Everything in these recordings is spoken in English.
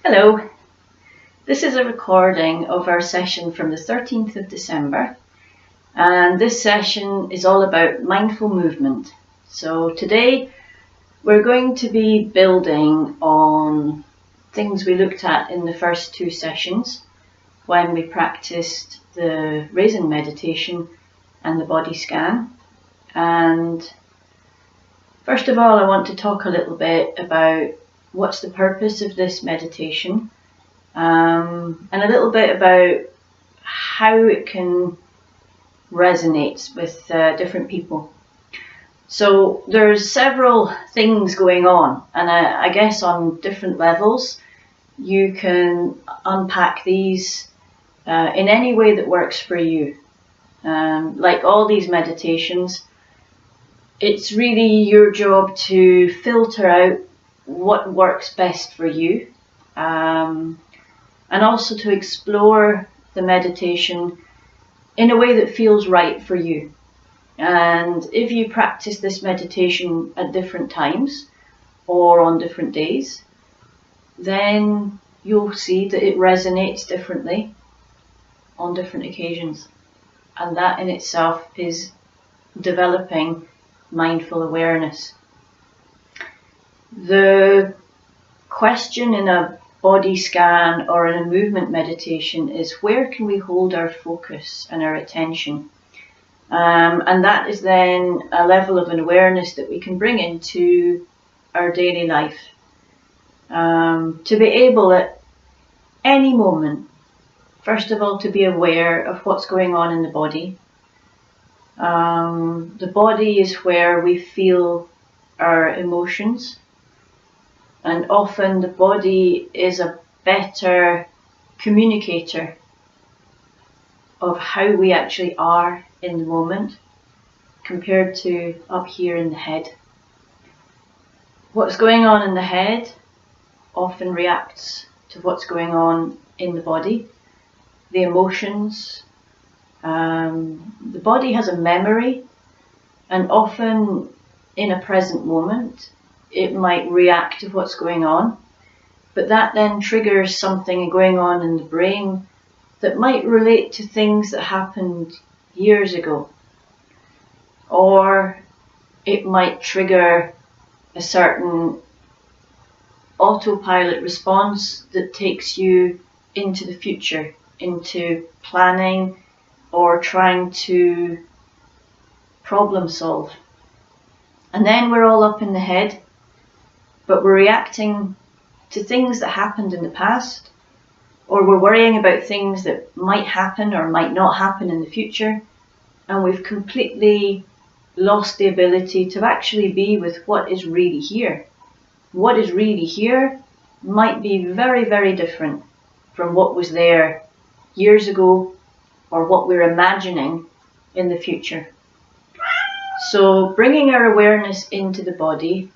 Hello, this is a recording of our session from the 13th of December, and this session is all about mindful movement. So today we're going to be building on things we looked at in the first two sessions when we practiced the raising meditation and the body scan. And first of all, I want to talk a little bit about what's the purpose of this meditation. And a little bit about how it can resonate with different people. So there's several things going on, and I guess on different levels you can unpack these in any way that works for you. Like all these meditations, it's really your job to filter out what works best for you. And also to explore the meditation in a way that feels right for you. And if you practice this meditation at different times or on different days, then you'll see that it resonates differently on different occasions. And that in itself is developing mindful awareness. The question in a body scan or in a movement meditation is, where can we hold our focus and our attention? And that is then a level of an awareness that we can bring into our daily life. To be able at any moment, first of all, to be aware of what's going on in the body. The body is where we feel our emotions. And often the body is a better communicator of how we actually are in the moment compared to up here in the head. What's going on in the head often reacts to what's going on in the body. The emotions, the body has a memory, and often in a present moment it might react to what's going on, but that then triggers something going on in the brain that might relate to things that happened years ago. Or it might trigger a certain autopilot response that takes you into the future, into planning or trying to problem solve. And then we're all up in the head, but we're reacting to things that happened in the past, or we're worrying about things that might happen or might not happen in the future, and we've completely lost the ability to actually be with what is really here. What is really here might be very, very different from what was there years ago or what we're imagining in the future. So bringing our awareness into the body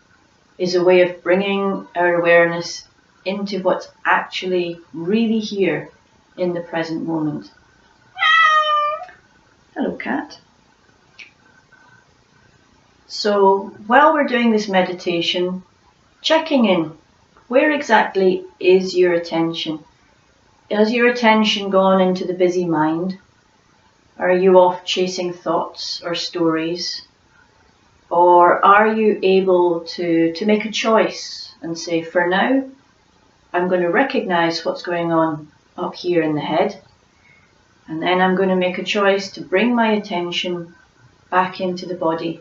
is a way of bringing our awareness into what's actually really here in the present moment. Hello, cat. So while we're doing this meditation, checking in, where exactly is your attention? Has your attention gone into the busy mind? Are you off chasing thoughts or stories? Or are you able to make a choice and say, for now, I'm going to recognize what's going on up here in the head, and then I'm going to make a choice to bring my attention back into the body.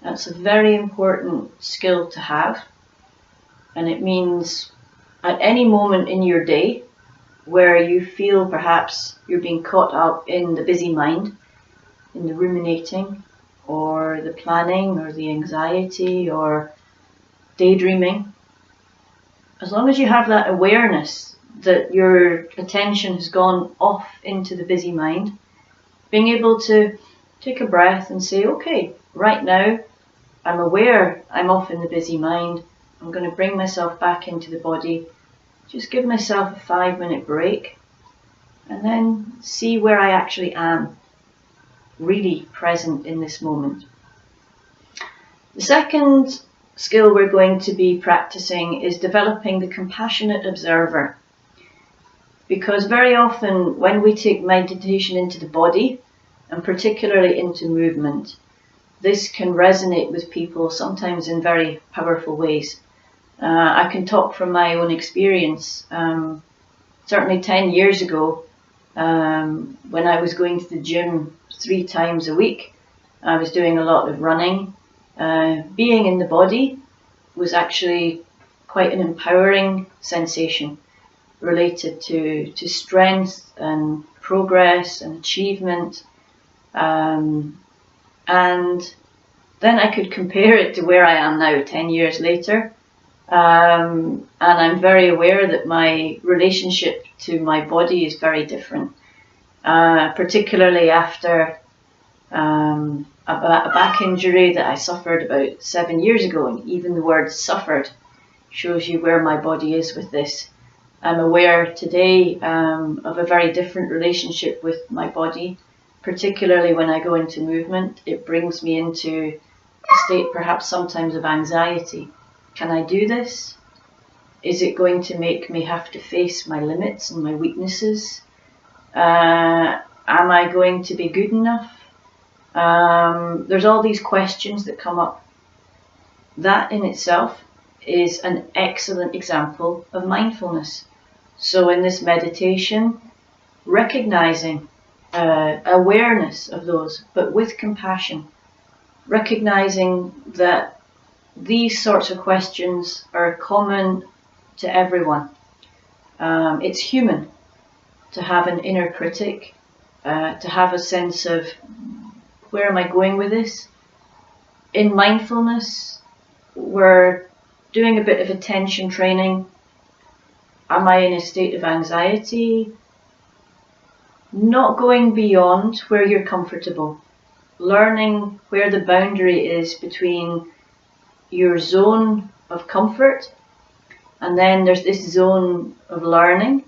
That's a very important skill to have, and it means at any moment in your day where you feel perhaps you're being caught up in the busy mind, in the ruminating, or the planning, or the anxiety, or daydreaming, as long as you have that awareness that your attention has gone off into the busy mind, being able to take a breath and say, okay, right now I'm aware I'm off in the busy mind, I'm going to bring myself back into the body, just give myself a 5-minute break, and then see where I actually am, really present in this moment. The second skill we're going to be practicing is developing the compassionate observer. Because very often when we take meditation into the body, and particularly into movement, this can resonate with people sometimes in very powerful ways. I can talk from my own experience. Certainly 10 years ago, when I was going to the gym 3 times a week, I was doing a lot of running. Being in the body was actually quite an empowering sensation related to strength and progress and achievement. And then I could compare it to where I am now 10 years later. And I'm very aware that my relationship to my body is very different, particularly after a back injury that I suffered about 7 years ago. And even the word suffered shows you where my body is with this. I'm aware today of a very different relationship with my body, particularly when I go into movement. It brings me into a state perhaps sometimes of anxiety. Can I do this? Is it going to make me have to face my limits and my weaknesses? Am I going to be good enough? There's all these questions that come up. That in itself is an excellent example of mindfulness. So in this meditation, recognizing awareness of those, but with compassion, recognizing that these sorts of questions are common to everyone. It's human to have an inner critic, to have a sense of, where am I going with this? In mindfulness, we're doing a bit of attention training. Am I in a state of anxiety? Not going beyond where you're comfortable. Learning where the boundary is between your zone of comfort, and then there's this zone of learning,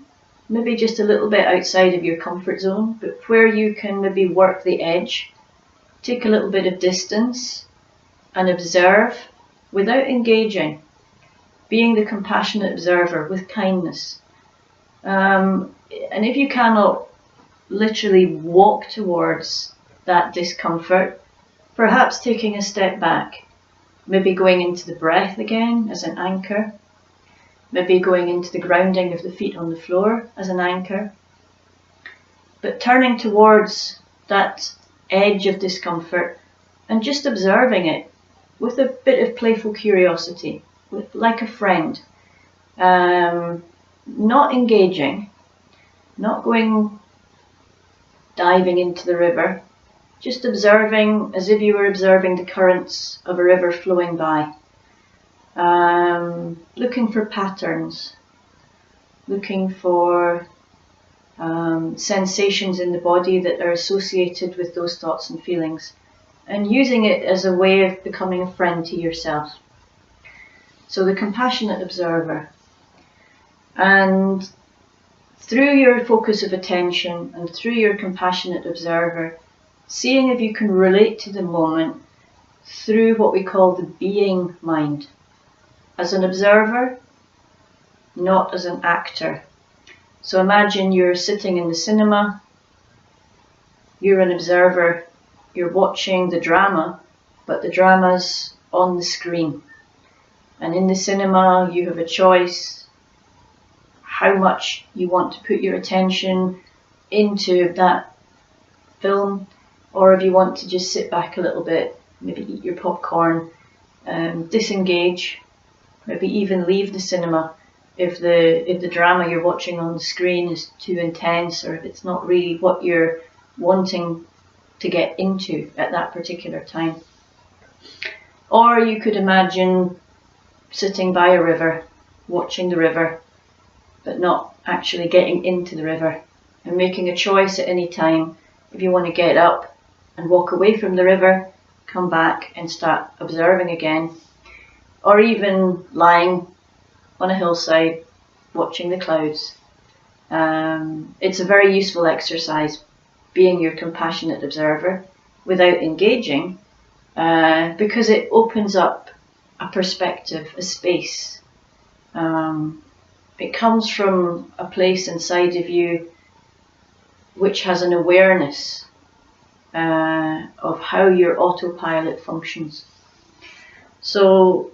maybe just a little bit outside of your comfort zone, but where you can maybe work the edge, take a little bit of distance and observe without engaging, being the compassionate observer with kindness. And if you cannot literally walk towards that discomfort, perhaps taking a step back, maybe going into the breath again as an anchor, maybe going into the grounding of the feet on the floor as an anchor, but turning towards that edge of discomfort and just observing it with a bit of playful curiosity, like a friend, not engaging, not going diving into the river, just observing as if you were observing the currents of a river flowing by. Looking for patterns, looking for sensations in the body that are associated with those thoughts and feelings, and using it as a way of becoming a friend to yourself. So the compassionate observer. And through your focus of attention and through your compassionate observer, seeing if you can relate to the moment through what we call the being mind. As an observer, not as an actor. So imagine you're sitting in the cinema, you're an observer, you're watching the drama, but the drama's on the screen. And in the cinema, you have a choice how much you want to put your attention into that film, or if you want to just sit back a little bit, maybe eat your popcorn, disengage, maybe even leave the cinema if the drama you're watching on the screen is too intense, or if it's not really what you're wanting to get into at that particular time. Or you could imagine sitting by a river, watching the river, but not actually getting into the river, and making a choice at any time if you want to get up and walk away from the river, come back and start observing again, or even lying on a hillside watching the clouds. It's a very useful exercise, being your compassionate observer without engaging, because it opens up a perspective, a space. It comes from a place inside of you which has an awareness of how your autopilot functions. So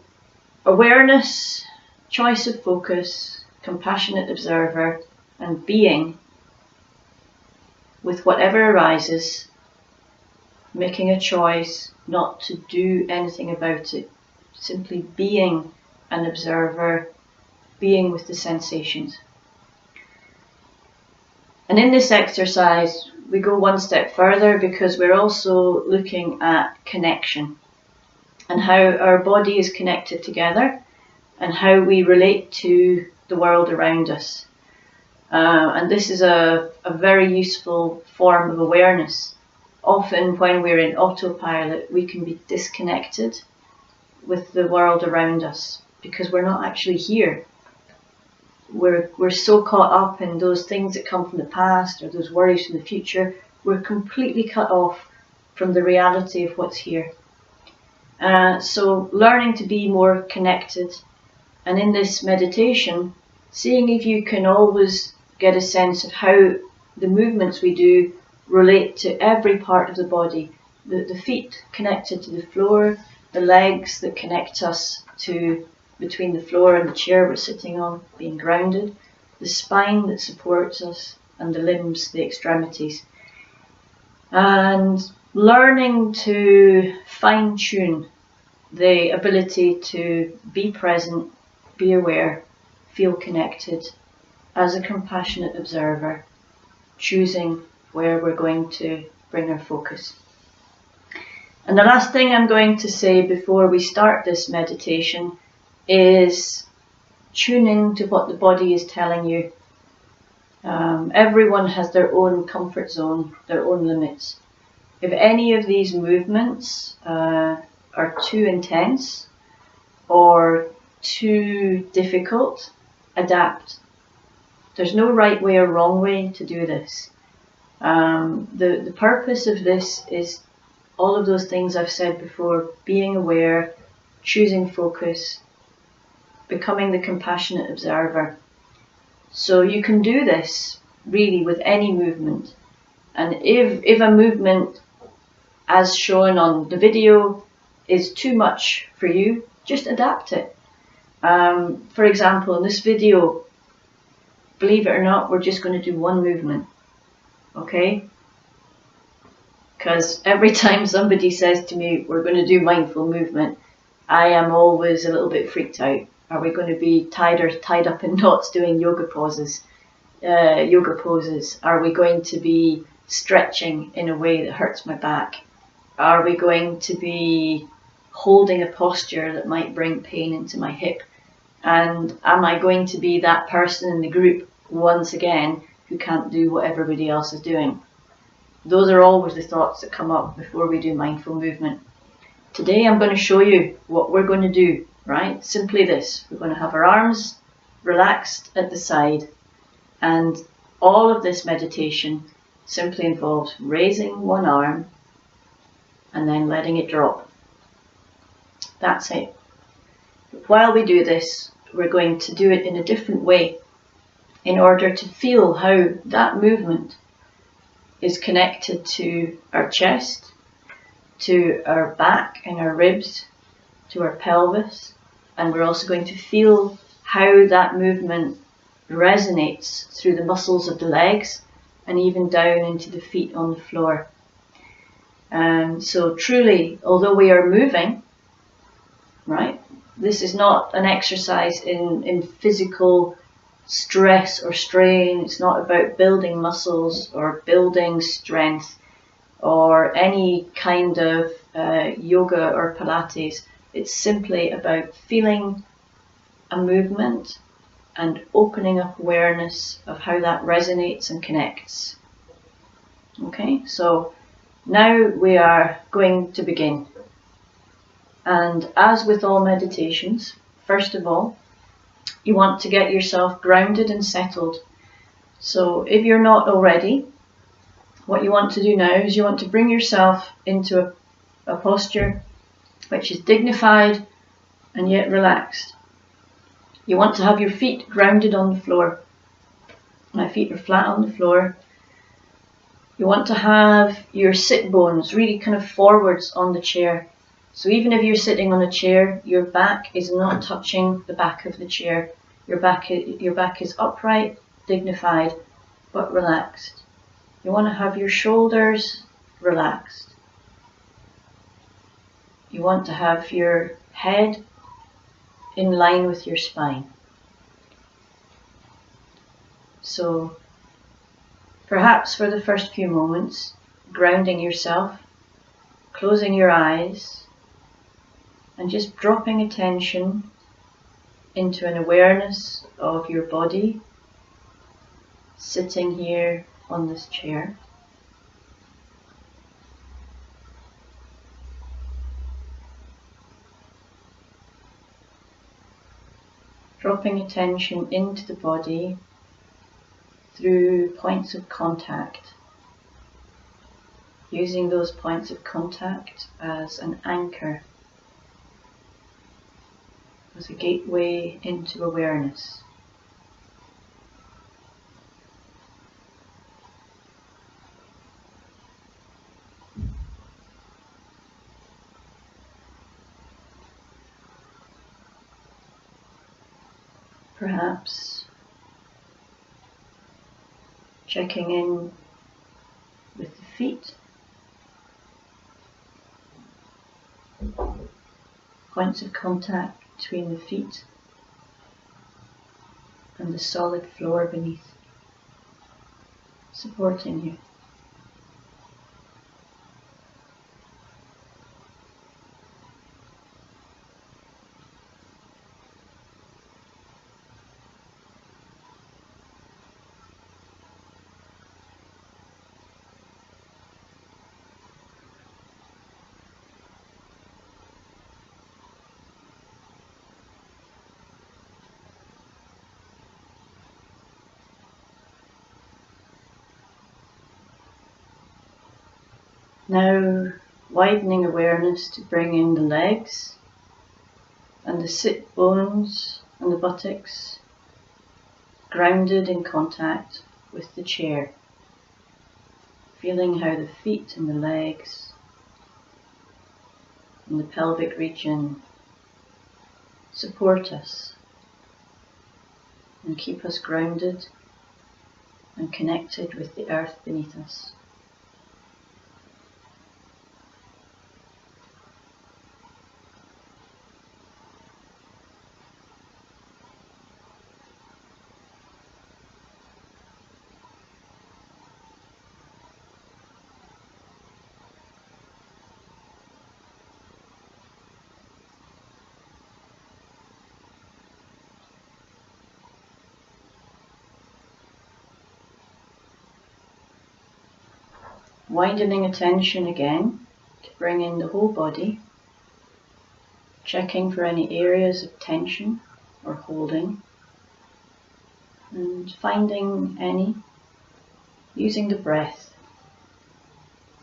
awareness, choice of focus, compassionate observer, and being with whatever arises, making a choice not to do anything about it, simply being an observer, being with the sensations. And in this exercise, we go one step further because we're also looking at connection and how our body is connected together and how we relate to the world around us. And this is a very useful form of awareness. Often when we're in autopilot, we can be disconnected with the world around us because we're not actually here. We're so caught up in those things that come from the past or those worries from the future, we're completely cut off from the reality of what's here. So learning to be more connected, and in this meditation, seeing if you can always get a sense of how the movements we do relate to every part of the body. The feet connected to the floor, the legs that connect us to between the floor and the chair we're sitting on, being grounded, the spine that supports us, and the limbs, the extremities. And learning to fine-tune the ability to be present, be aware, feel connected as a compassionate observer, choosing where we're going to bring our focus. And the last thing I'm going to say before we start this meditation is tune in to what the body is telling you. Everyone has their own comfort zone, their own limits. If any of these movements are too intense or too difficult, adapt. There's no right way or wrong way to do this. The purpose of this is all of those things I've said before: being aware, choosing focus, becoming the compassionate observer. So you can do this really with any movement. And if a movement, as shown on the video, is too much for you, just adapt it. For example, in this video, believe it or not, we're just going to do one movement, okay? Because every time somebody says to me, we're going to do mindful movement, I am always a little bit freaked out. Are we going to be tied up in knots doing yoga poses? Are we going to be stretching in a way that hurts my back? Are we going to be holding a posture that might bring pain into my hip? And am I going to be that person in the group once again who can't do what everybody else is doing? Those are always the thoughts that come up before we do mindful movement. Today I'm going to show you what we're going to do, right? Simply this: we're going to have our arms relaxed at the side, and all of this meditation simply involves raising one arm and then letting it drop. That's it. While we do this, we're going to do it in a different way in order to feel how that movement is connected to our chest, to our back and our ribs, to our pelvis, and we're also going to feel how that movement resonates through the muscles of the legs and even down into the feet on the floor. So truly, although we are moving, right, this is not an exercise in physical stress or strain. It's not about building muscles or building strength or any kind of yoga or Pilates. It's simply about feeling a movement and opening up awareness of how that resonates and connects. Okay, so now we are going to begin. And as with all meditations, first of all, you want to get yourself grounded and settled. So if you're not already, what you want to do now is you want to bring yourself into a posture which is dignified, and yet relaxed. You want to have your feet grounded on the floor. My feet are flat on the floor. You want to have your sit bones really kind of forwards on the chair. So even if you're sitting on a chair, your back is not touching the back of the chair. Your back is upright, dignified, but relaxed. You want to have your shoulders relaxed. You want to have your head in line with your spine. So perhaps for the first few moments, grounding yourself, closing your eyes, and just dropping attention into an awareness of your body sitting here on this chair. Dropping attention into the body through points of contact, using those points of contact as an anchor, as a gateway into awareness. Perhaps checking in with the feet, points of contact between the feet and the solid floor beneath, supporting you. Now widening awareness to bring in the legs and the sit bones and the buttocks grounded in contact with the chair. Feeling how the feet and the legs and the pelvic region support us and keep us grounded and connected with the earth beneath us. Widening attention again to bring in the whole body, checking for any areas of tension or holding, and finding any, using the breath,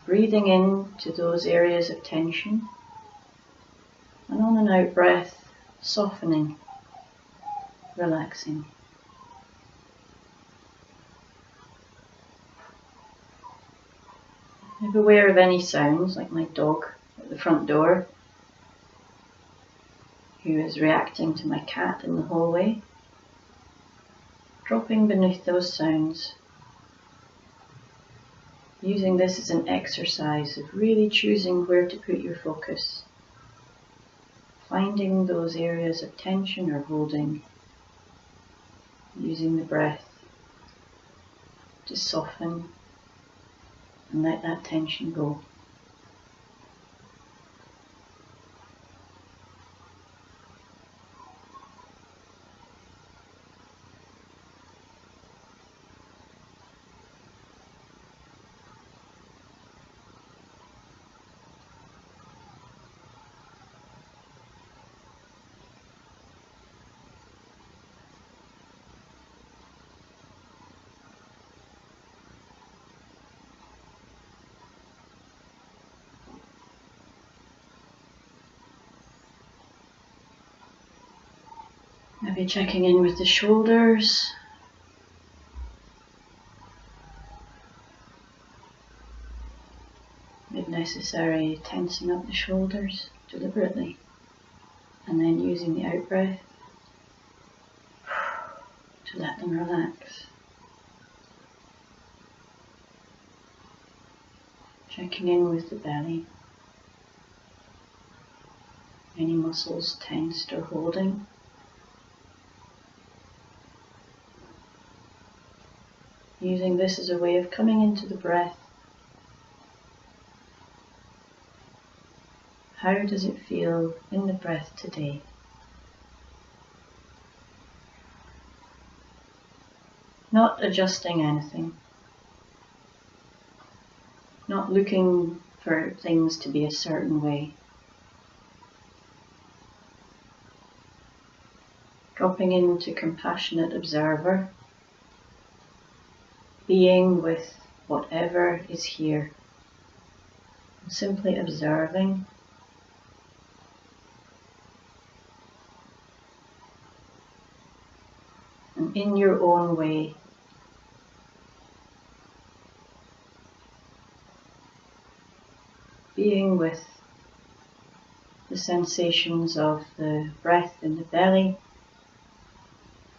breathing in to those areas of tension, and on an out breath, softening, relaxing. I'm aware of any sounds, like my dog at the front door, who is reacting to my cat in the hallway. Dropping beneath those sounds, using this as an exercise of really choosing where to put your focus, finding those areas of tension or holding, using the breath to soften and let that tension go. Maybe checking in with the shoulders. If necessary, tensing up the shoulders deliberately, and then using the out breath to let them relax. Checking in with the belly. Any muscles tensed or holding. Using this as a way of coming into the breath. How does it feel in the breath today? Not adjusting anything. Not looking for things to be a certain way. Dropping into compassionate observer. Being with whatever is here. Simply observing. And in your own way, being with the sensations of the breath in the belly,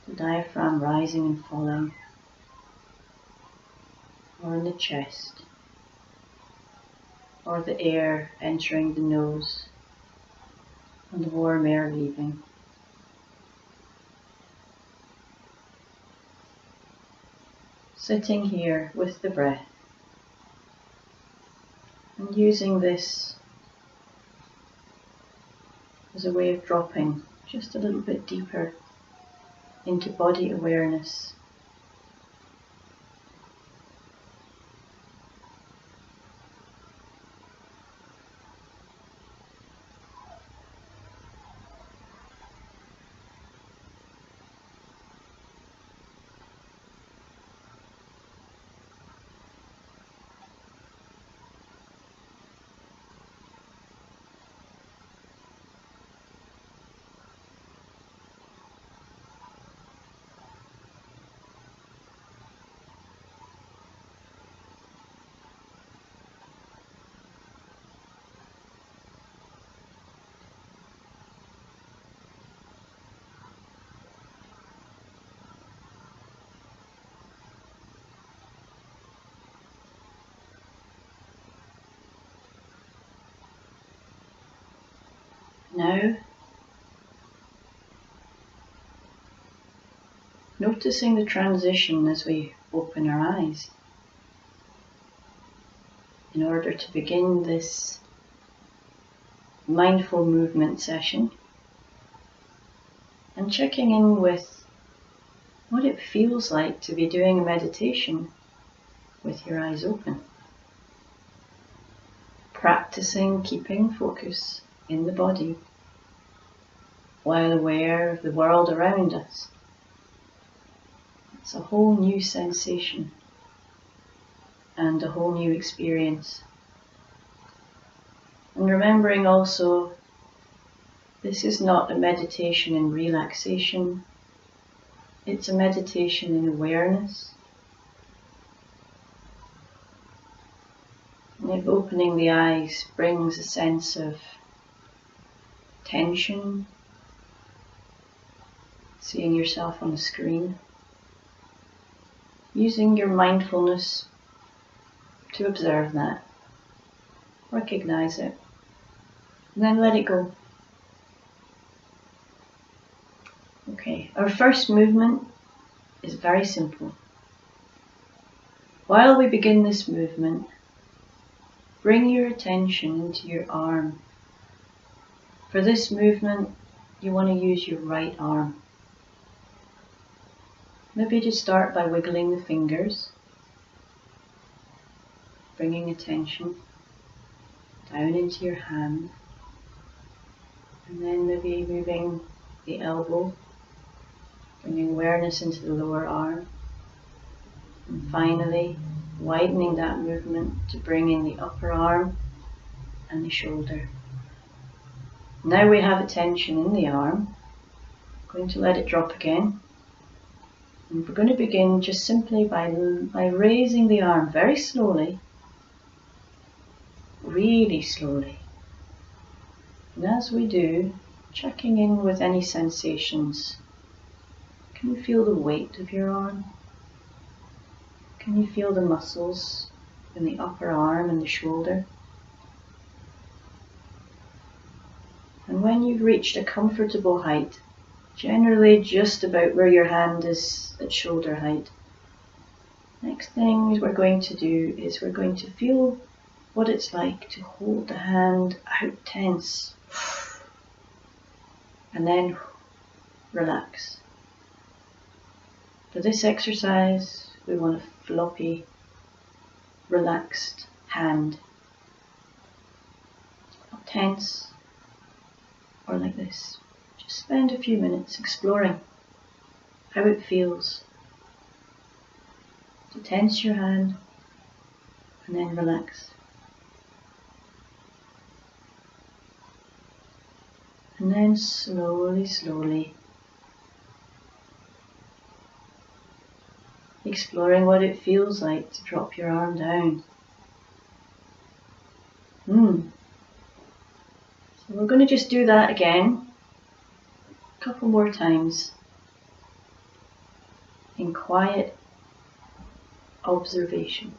the diaphragm rising and falling, or in the chest, or the air entering the nose and the warm air leaving. Sitting here with the breath and using this as a way of dropping just a little bit deeper into body awareness. Now, noticing the transition as we open our eyes. In order to begin this mindful movement session, and checking in with what it feels like to be doing a meditation with your eyes open. Practicing keeping focus in the body while aware of the world around us. It's a whole new sensation and a whole new experience. And remembering also, this is not a meditation in relaxation, it's a meditation in awareness. And if opening the eyes brings a sense of tension, seeing yourself on the screen, using your mindfulness to observe that, recognize it, and then let it go. Okay, our first movement is very simple. While we begin this movement, bring your attention into your arm. For this movement, you want to use your right arm. Maybe just start by wiggling the fingers, bringing attention down into your hand, and then maybe moving the elbow, bringing awareness into the lower arm, and finally widening that movement to bring in the upper arm and the shoulder. Now we have attention in the arm. Going to let it drop again. And we're going to begin just simply by raising the arm very slowly, really slowly. And as we do, checking in with any sensations. Can you feel the weight of your arm? Can you feel the muscles in the upper arm and the shoulder? And when you've reached a comfortable height, generally just about where your hand is at shoulder height, next thing we're going to do is we're going to feel what it's like to hold the hand out tense and then relax. For this exercise, we want a floppy, relaxed hand. Not tense or like this. Just spend a few minutes exploring how it feels to tense your hand and then relax. And then slowly, slowly exploring what it feels like to drop your arm down. So we're going to just do that again a couple more times in quiet observation.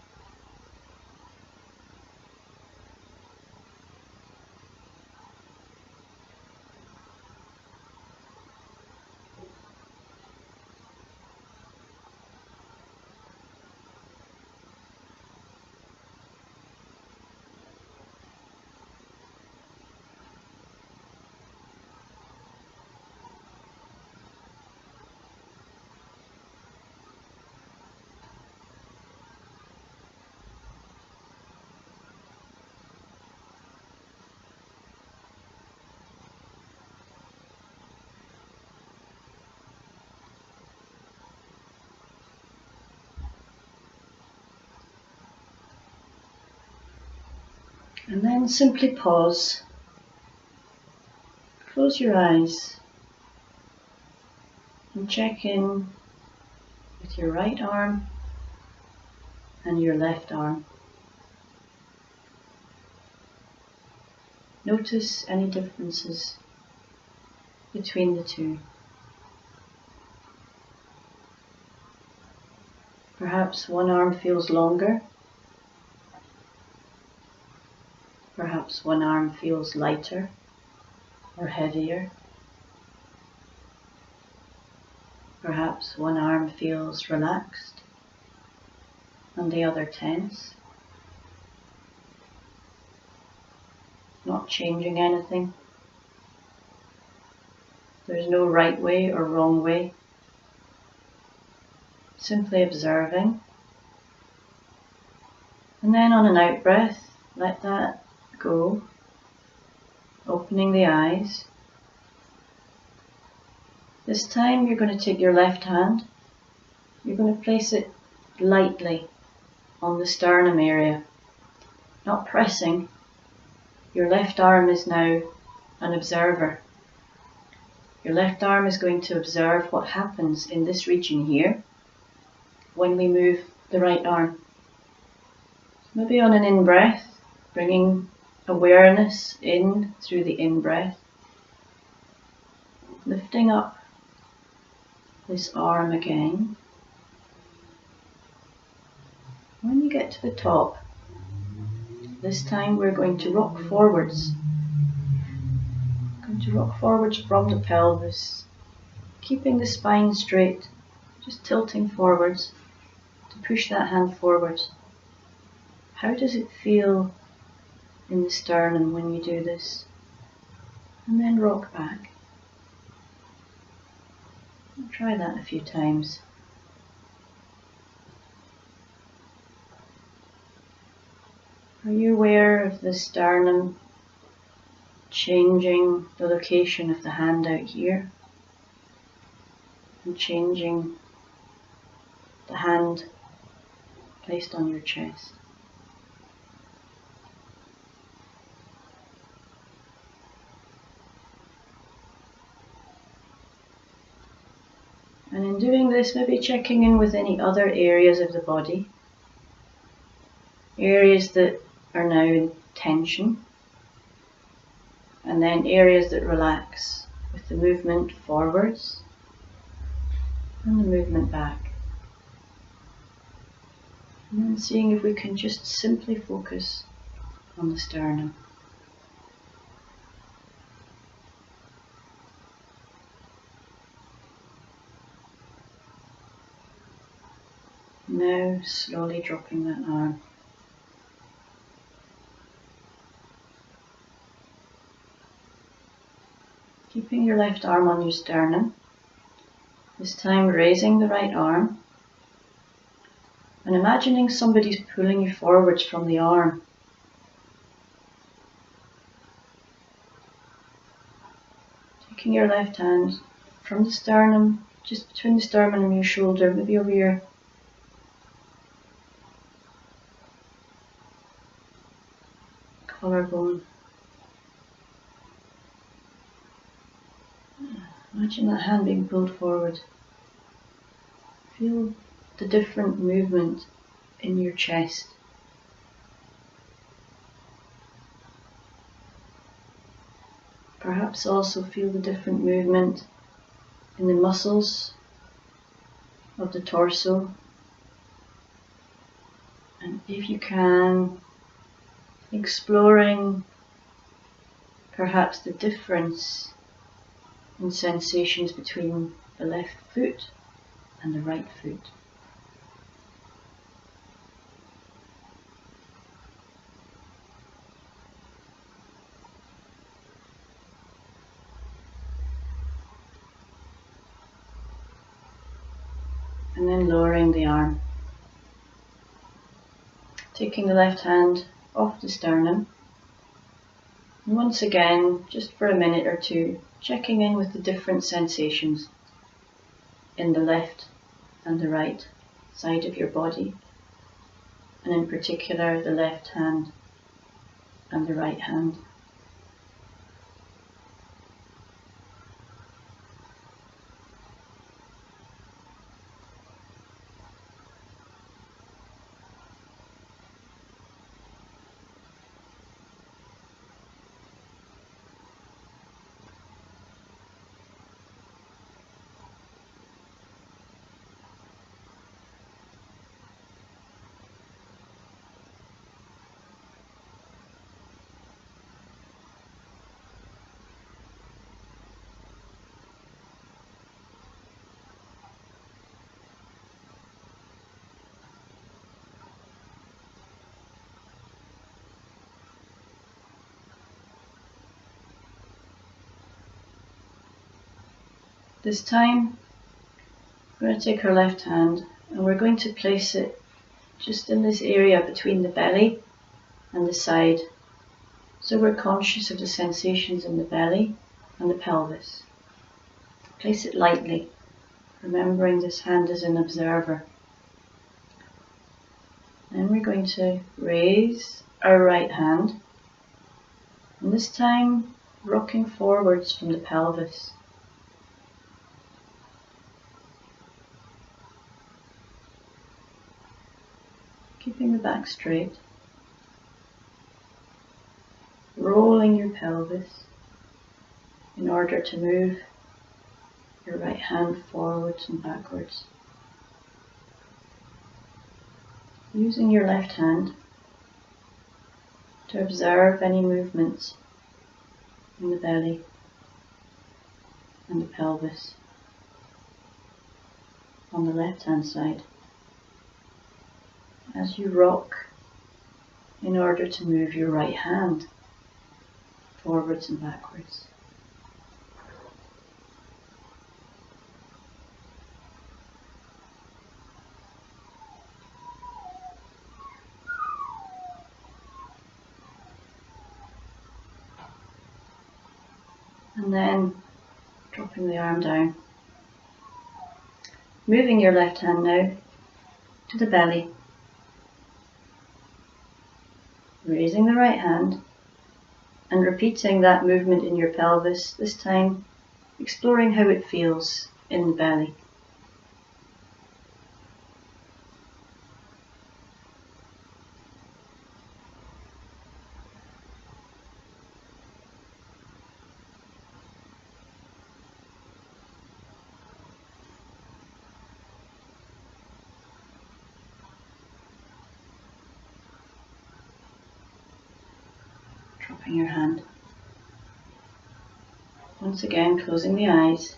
And then simply pause, close your eyes and check in with your right arm and your left arm. Notice any differences between the two. Perhaps one arm feels longer. Perhaps one arm feels lighter or heavier. Perhaps one arm feels relaxed and the other tense. Not changing anything. There's no right way or wrong way. Simply observing. And then on an out breath, let that go. Opening the eyes. This time you're going to take your left hand. You're going to place it lightly on the sternum area. Not pressing. Your left arm is now an observer. Your left arm is going to observe what happens in this region here when we move the right arm. Maybe on an in-breath, bringing awareness in through the in-breath, lifting up this arm again. When you get to the top, this time we're going to rock forwards. Going to rock forwards from the pelvis, keeping the spine straight, just tilting forwards to push that hand forwards. How does it feel in the sternum when you do this? And then rock back. I'll try that a few times. Are you aware of the sternum changing the location of the hand out here and changing the hand placed on your chest? In doing this, maybe checking in with any other areas of the body, areas that are now in tension, and then areas that relax with the movement forwards and the movement back. And then seeing if we can just simply focus on the sternum. Now slowly dropping that arm. Keeping your left arm on your sternum. This time raising the right arm. And imagining somebody's pulling you forwards from the arm. Taking your left hand from the sternum, just between the sternum and your shoulder, maybe over your collarbone. Imagine that hand being pulled forward. Feel the different movement in your chest. Perhaps also feel the different movement in the muscles of the torso. And if you can, exploring perhaps the difference in sensations between the left foot and the right foot. And then lowering the arm. Taking the left hand off the sternum. And once again, just for a minute or two, checking in with the different sensations in the left and the right side of your body. And in particular, the left hand and the right hand. This time, we're going to take our left hand and we're going to place it just in this area between the belly and the side. So we're conscious of the sensations in the belly and the pelvis. Place it lightly, remembering this hand as an observer. Then we're going to raise our right hand, and this time rocking forwards from the pelvis. Keeping the back straight, rolling your pelvis in order to move your right hand forwards and backwards. Using your left hand to observe any movements in the belly and the pelvis on the left hand side. As you rock in order to move your right hand forwards and backwards. And then dropping the arm down. Moving your left hand now to the belly. Raising the right hand and repeating that movement in your pelvis, this time exploring how it feels in the belly. dropping your hand. Once again, closing the eyes,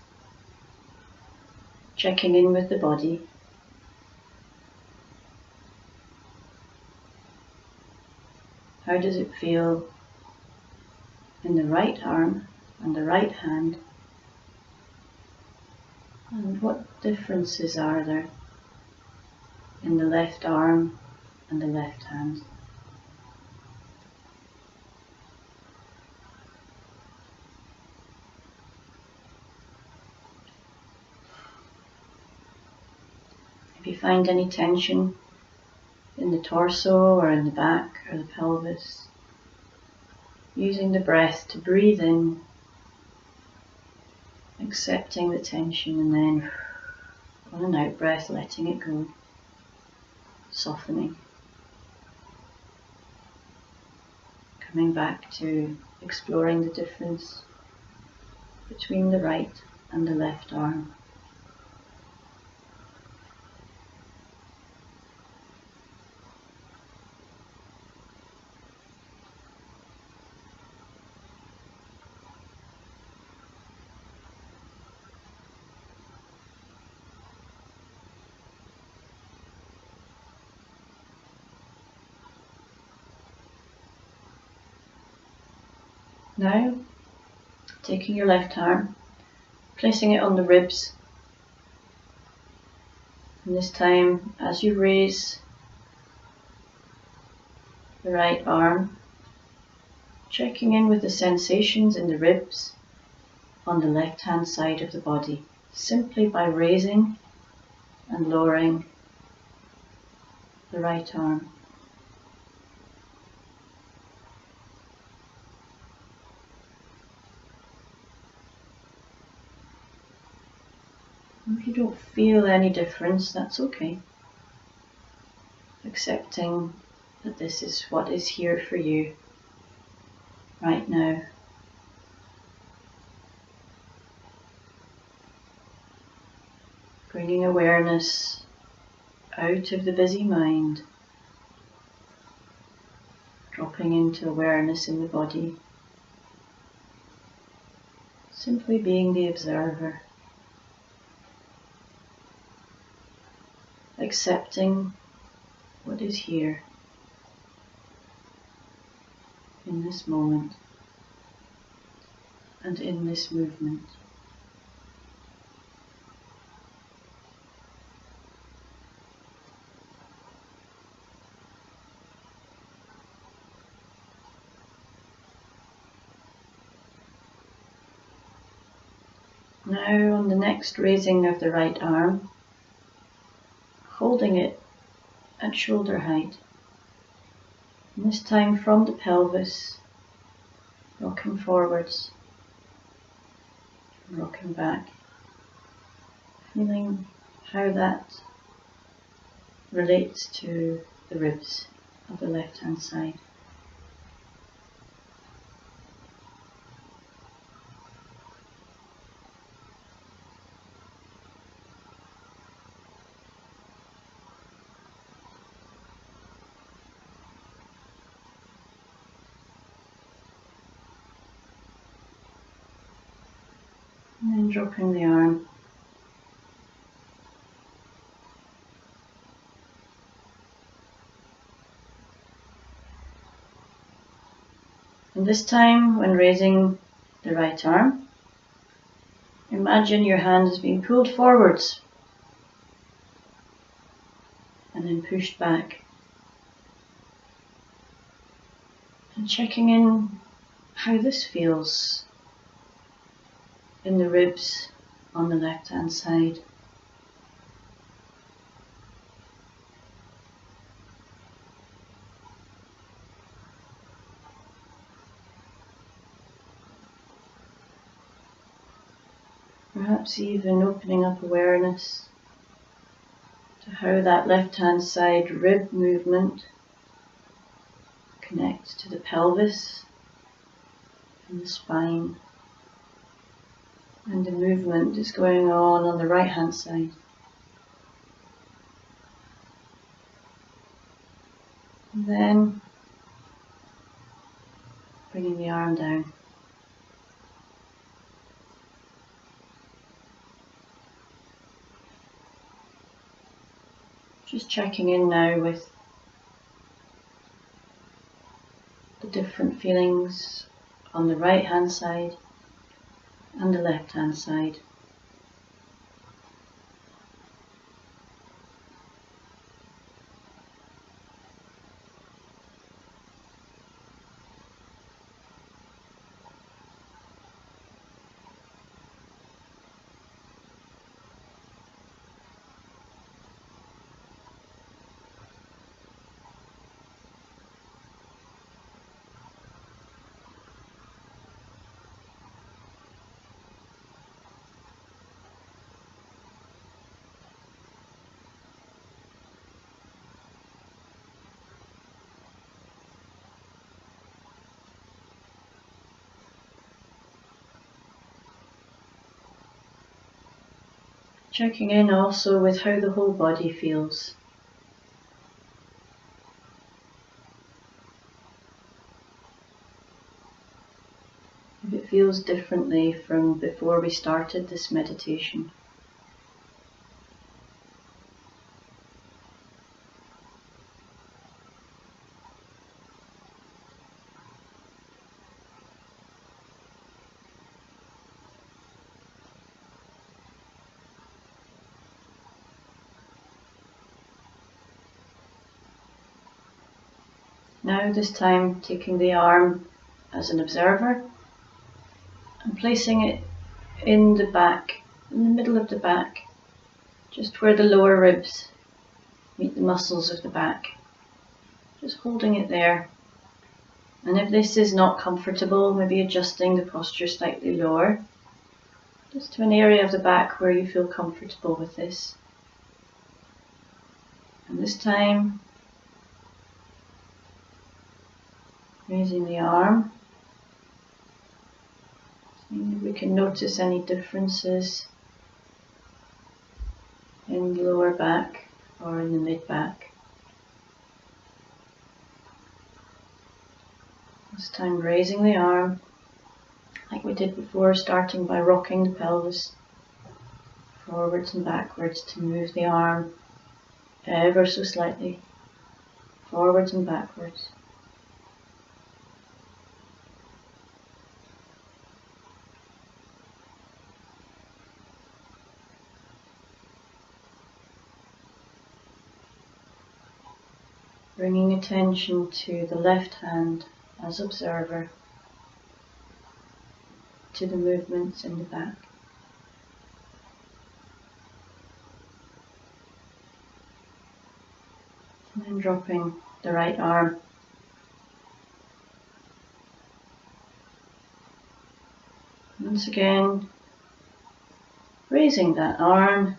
checking in with the body. How does it feel in the right arm and the right hand? And what differences are there in the left arm and the left hand? If you find any tension in the torso or in the back or the pelvis, using the breath to breathe in, accepting the tension, and then on an out breath letting it go, softening. Coming back to exploring the difference between the right and the left arm. Now, taking your left arm, placing it on the ribs, and this time as you raise the right arm, checking in with the sensations in the ribs on the left hand side of the body, simply by raising and lowering the right arm. If you don't feel any difference, that's okay. Accepting that this is what is here for you right now. Bringing awareness out of the busy mind, dropping into awareness in the body, simply being the observer. Accepting what is here in this moment and in this movement. Now on the next raising of the right arm, holding it at shoulder height, and this time from the pelvis, rocking forwards, rocking back, feeling how that relates to the ribs of the left hand side. And then dropping the arm. And this time, when raising the right arm, imagine your hand is being pulled forwards and then pushed back. And checking in how this feels in the ribs on the left hand side. Perhaps even opening up awareness to how that left hand side rib movement connects to the pelvis and the spine. And the movement is going on the right hand side. And then Bringing the arm down. Just checking in now with the different feelings on the right hand side and the left hand side. Checking in also with how the whole body feels. If it feels differently from before we started this meditation. Now this time taking the arm as an observer and placing it in the back, in the middle of the back, just where the lower ribs meet the muscles of the back. Just holding it there. And if this is not comfortable, maybe adjusting the posture slightly lower, just to an area of the back where you feel comfortable with this. And this time, raising the arm. Seeing if we can notice any differences in the lower back or in the mid back. This time raising the arm like we did before, starting by rocking the pelvis forwards and backwards to move the arm ever so slightly forwards and backwards. Bringing attention to the left hand as observer, to the movements in the back. And then dropping the right arm. Once again, raising that arm.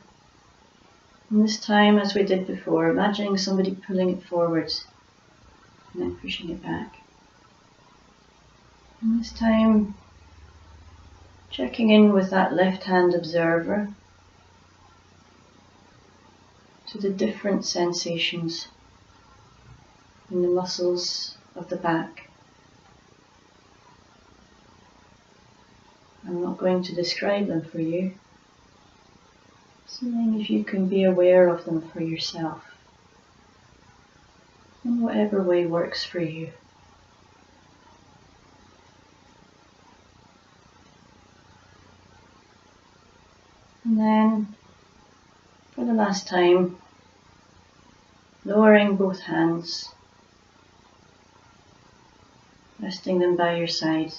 And this time, as we did before, imagining somebody pulling it forwards and then pushing it back. And this time, checking in with that left hand observer to the different sensations in the muscles of the back. I'm not going to describe them for you. Seeing if you can be aware of them for yourself, in whatever way works for you. And then, for the last time, lowering both hands, resting them by your side,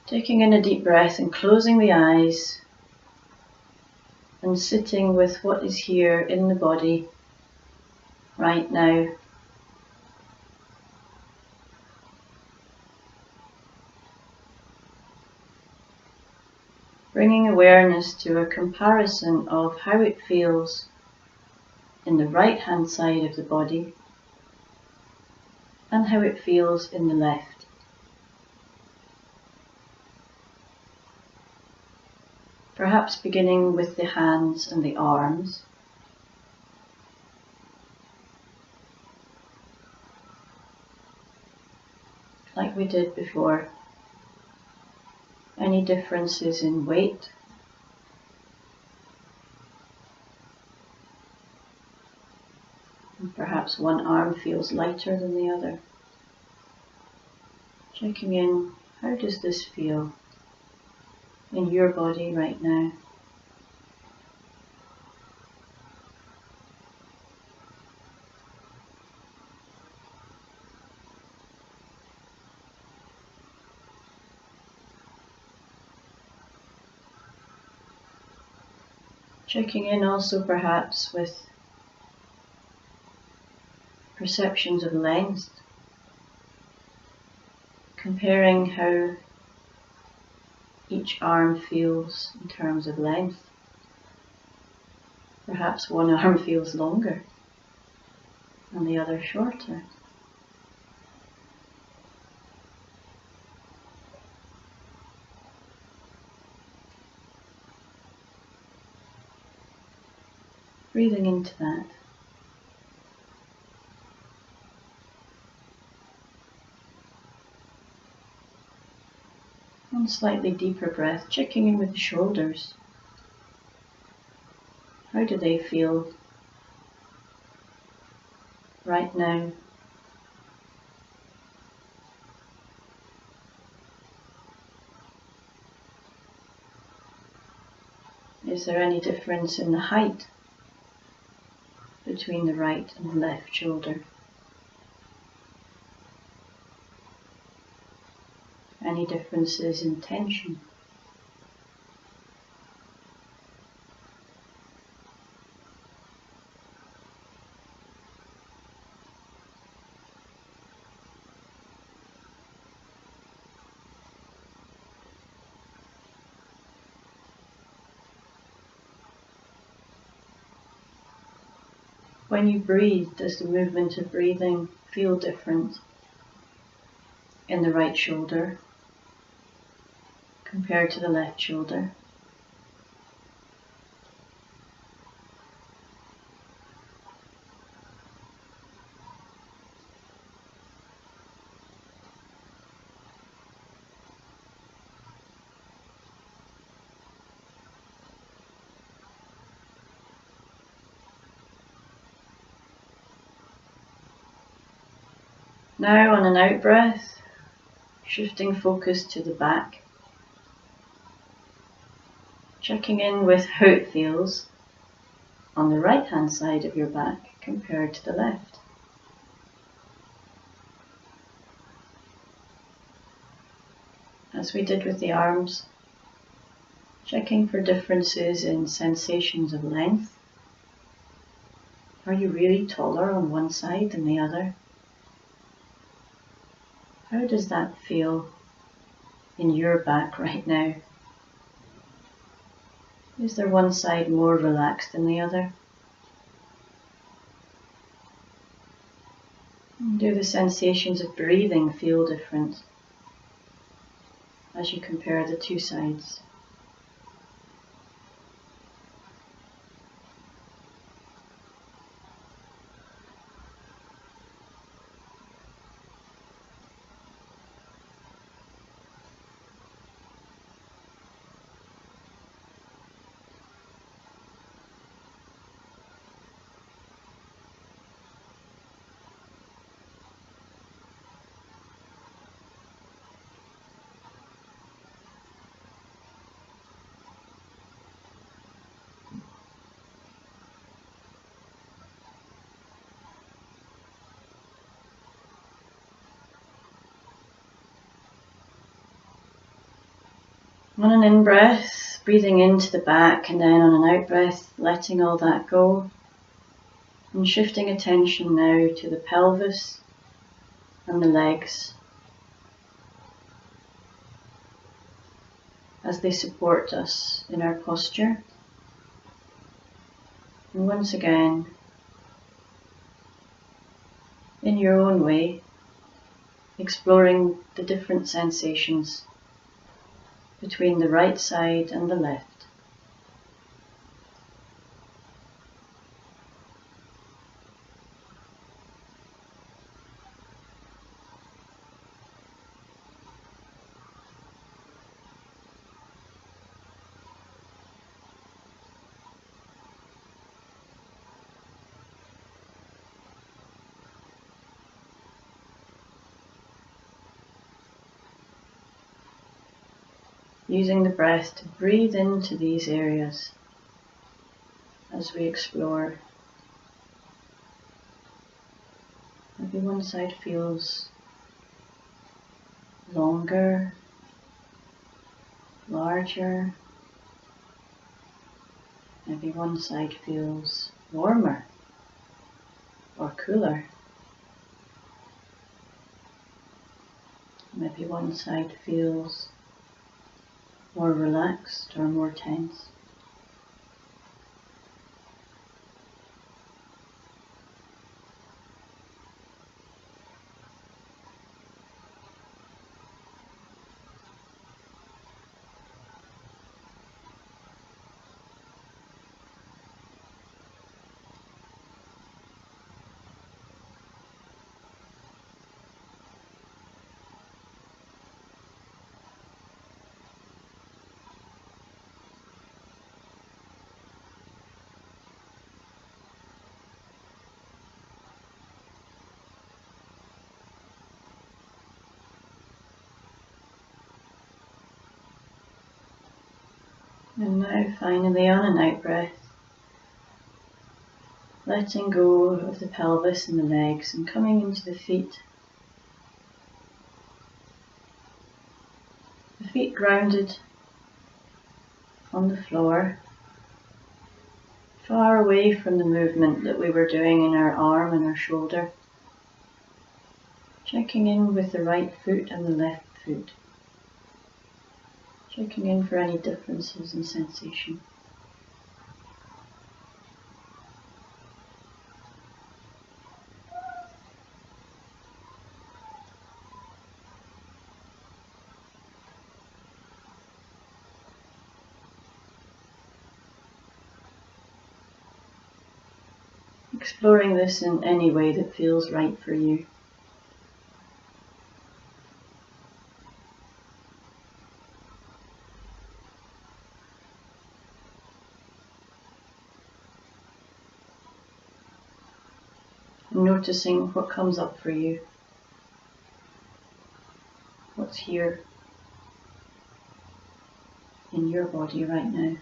taking in a deep breath and closing the eyes, and sitting with what is here in the body right now. Bringing awareness to a comparison of how it feels in the right hand side of the body and how it feels in the left. Perhaps beginning with the hands and the arms. like we did before. Any differences in weight? And perhaps one arm feels lighter than the other. Checking in, how does this feel in your body right now? Checking in also perhaps with perceptions of length, comparing how each arm feels in terms of length. Perhaps one arm feels longer and the other shorter. Breathing into that. One slightly deeper breath, checking in with the shoulders. How do they feel right now? Is there any difference in the height between the right and the left shoulder? Any differences in tension? When you breathe, does the movement of breathing feel different in the right shoulder compared to the left shoulder? Now on an out breath, shifting focus to the back, checking in with how it feels on the right hand side of your back compared to the left. As we did with the arms, checking for differences in sensations of length. Are you really taller on one side than the other? How does that feel in your back right now? Is there one side more relaxed than the other? And do the sensations of breathing feel different as you compare the two sides? On an in-breath, breathing into the back, and then on an out-breath, letting all that go. And shifting attention now to the pelvis and the legs as they support us in our posture. And once again, in your own way, exploring the different sensations between the right side and the left. using the breath to breathe into these areas as we explore. Maybe one side feels longer, larger. Maybe one side feels warmer or cooler. Maybe one side feels more relaxed or more tense. And now finally on an out breath, letting go of the pelvis and the legs and coming into the feet. The feet grounded on the floor, far away from the movement that we were doing in our arm and our shoulder. Checking in with the right foot and the left foot. Checking in for any differences in sensation. Exploring this in any way that feels right for you. Noticing what comes up for you, what's here in your body right now.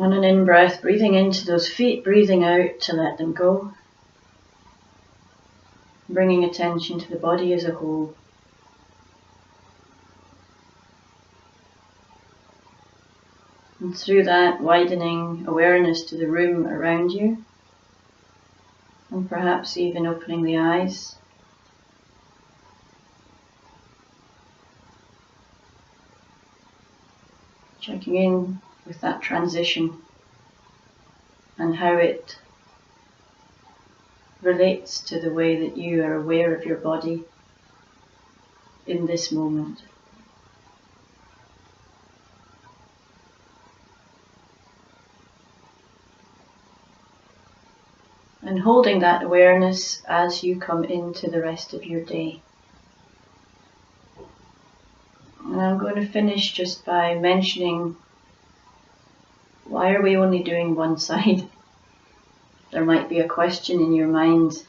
On an in-breath, breathing into those feet, breathing out to let them go. Bringing attention to the body as a whole. And through that, widening awareness to the room around you. And perhaps even opening the eyes. Checking in with that transition and how it relates to the way that you are aware of your body in this moment. And holding that awareness as you come into the rest of your day. And I'm going to finish just by mentioning, why are we only doing one side? There might be a question in your mind,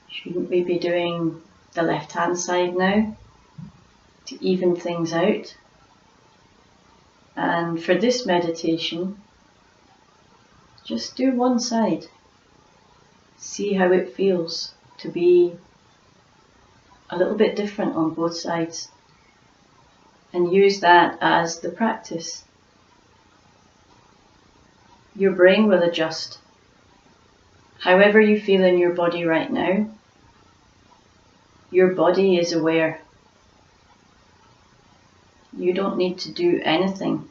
shouldn't we be doing the left-hand side now to even things out? And for this meditation, just do one side. See how it feels to be a little bit different on both sides. And use that as the practice. Your brain will adjust. However you feel in your body right now, your body is aware. You don't need to do anything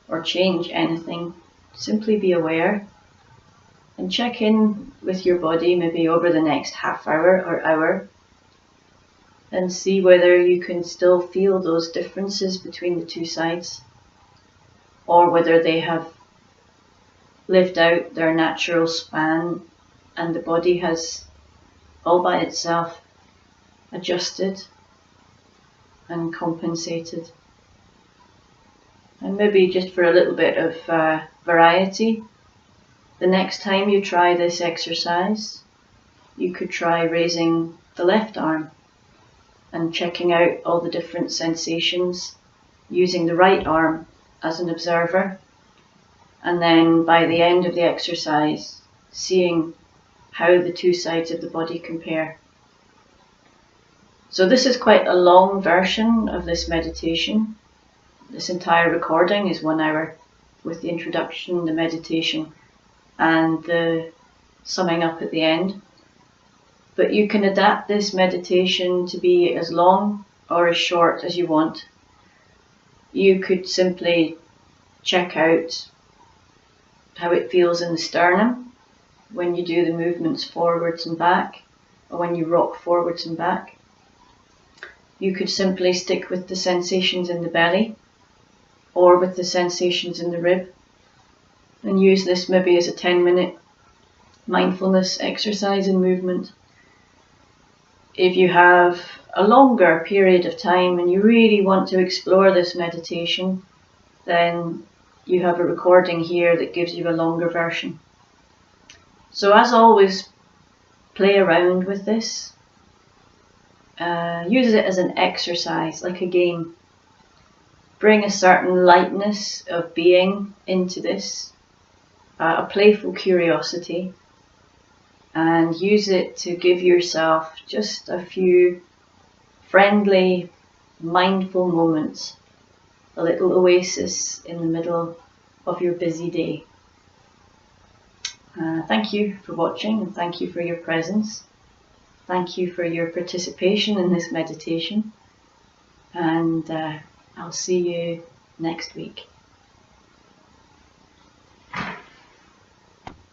or change anything. Simply be aware and check in with your body maybe over the next half hour or hour and see whether you can still feel those differences between the two sides, or whether they have lived out their natural span and the body has all by itself adjusted and compensated. And maybe just for a little bit of variety, the next time you try this exercise, you could try raising the left arm and checking out all the different sensations using the right arm as an observer, and then by the end of the exercise seeing how the two sides of the body compare. So this is quite a long version of this meditation. This entire recording is 1 hour with the introduction, the meditation and the summing up at the end. But you can adapt this meditation to be as long or as short as you want. You could simply check out how it feels in the sternum when you do the movements forwards and back, or when you rock forwards and back. You could simply stick with the sensations in the belly or with the sensations in the rib and use this maybe as a 10-minute mindfulness exercise in movement. If you have a longer period of time and you really want to explore this meditation, then you have a recording here that gives you a longer version. So as always, play around with this. Use it as an exercise, like a game. Bring a certain lightness of being into this, a playful curiosity, and use it to give yourself just a few friendly, mindful moments, a little oasis in the middle of your busy day. Thank you for watching, and thank you for your presence. Thank you for your participation in this meditation, and I'll see you next week.